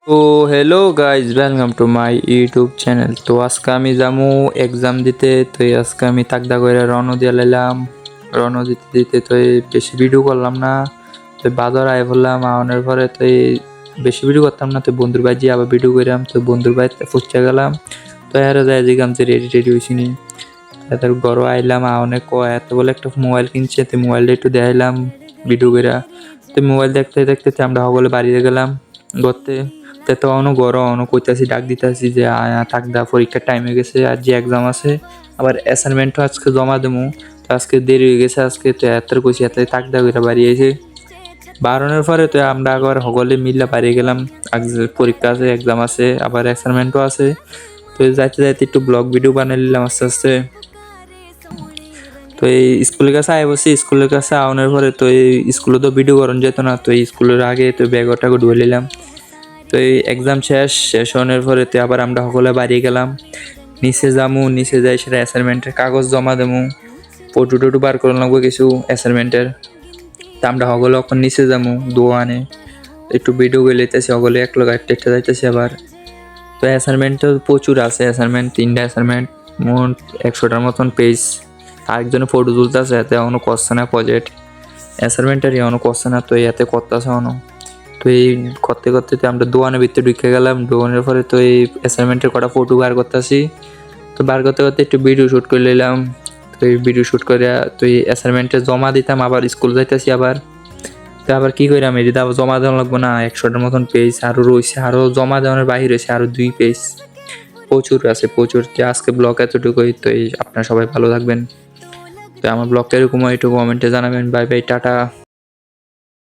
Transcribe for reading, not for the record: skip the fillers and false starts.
তো hello guys, welcome to my YouTube channel. তো আজকে আমি যামু এক্সাম দিতে। তো আজকে আমি তাকদা করে রওনা দিয়ে লাইলাম। রওনা দিতে দিতে তো বেশি ভিডিও করলাম না। তো বাজার আয় বললাম আওয়ানোর পরে তো বেশি ভিডিও করতাম না। তো বন্ধুর বাড়ি যেয়ে আবার ভিডিও করলাম। তো বন্ধুর বাড়িতে ফুচকা গেলাম। তো এরা যায় দেখলাম যে রেডি টেডি হয়েছি নি। তাদের ঘরও আইলাম অনেক এত বলে একটা মোবাইল কিনছে। তো মোবাইলটা একটু দেখাইলাম ভিডিও করে। তো মোবাইল দেখতে দেখতে তো আমরা সকলে বাড়িতে গেলাম ঘরতে। তো অনো গরম অনো কইতাছি ডাক দিতাছি যে আয়া থাকদা পরীক্ষার টাইম হয়ে গেছে আর যে এক্সাম আছে আবার অ্যাসাইনমেন্টও আজকে জমা দেবো। তো আজকে দেরি হয়ে গেছে আজকে তো এত কইছি এত থাকদা কইরা বাড়ি এসে বারণের পরে তো আমরা আবার সকলে মিললে বাড়ি গেলাম। আজ পরীক্ষা আছে, এক্সাম আছে, আবার অ্যাসাইনমেন্টও আছে। তো যাইতে যাইতে একটু ব্লগ ভিডিও বানিয়ে নিলাম আস্তে আস্তে। তো এই স্কুলের কাছে আয় বসি, স্কুলের কাছে আওয়ানোর পরে তো এই স্কুলে তো ভিডিও করানো যেত না। তো স্কুলের আগে তো ব্যাগটাকে ধুয়ে নিলাম। তো এই এক্সাম শেষ হওয়ার পরে তো আবার আমরা সকলে বাড়ি গেলাম। নিচে যামু, নিচে যাই সেটা অ্যাসাইনমেন্টের কাগজ জমা দেবো, ফটো টটু বার করে লাগবো কিছু অ্যাসাইনমেন্টের। তা আমরা সকলে এখন নিচে যামু দোয়ানে একটু ভিডিও করে লইতেছি, সকলে এক লোক একটা যাইতেছি আবার। তো অ্যাসাইনমেন্ট তো প্রচুর আছে, অ্যাসাইনমেন্ট 3টা অ্যাসাইনমেন্ট, মোট 100টার মতন পেজ। আরেকজনে ফটো তুলতেছে, এতে এখনো করছে না প্রজেক্ট অ্যাসাইনমেন্টের, এখনো করছে না। তো এতে করতেছে এখনো। তো এই করতে করতে তো আমরা দোকানের ভিতরে ঢুকে গেলাম। দোকানের পরে তো এই অ্যাসাইনমেন্টের কটা ফটো বার করতেছি। তো বার করতে করতে একটু ভিডিও শ্যুট করে নিলাম। তো এই ভিডিও শ্যুট করে তো এই অ্যাসাইনমেন্টে জমা দিতাম, আবার স্কুল যাইতেছি আবার। তো আবার কি কইরাম, এটা আবার জমা দেওয়া লাগবো না, 100টার মতন পেজ আরও রয়েছে, আরও জমা দেওয়ার বাহির রয়েছে আরও 2 পেজ। প্রচুর আছে প্রচুর। তো আজকে ব্লগ এতটুকুই। তো এই আপনারা সবাই ভালো থাকবেন। তো আমার ব্লগটা এরকম একটু কমেন্টে জানাবেন। Bye bye, tata.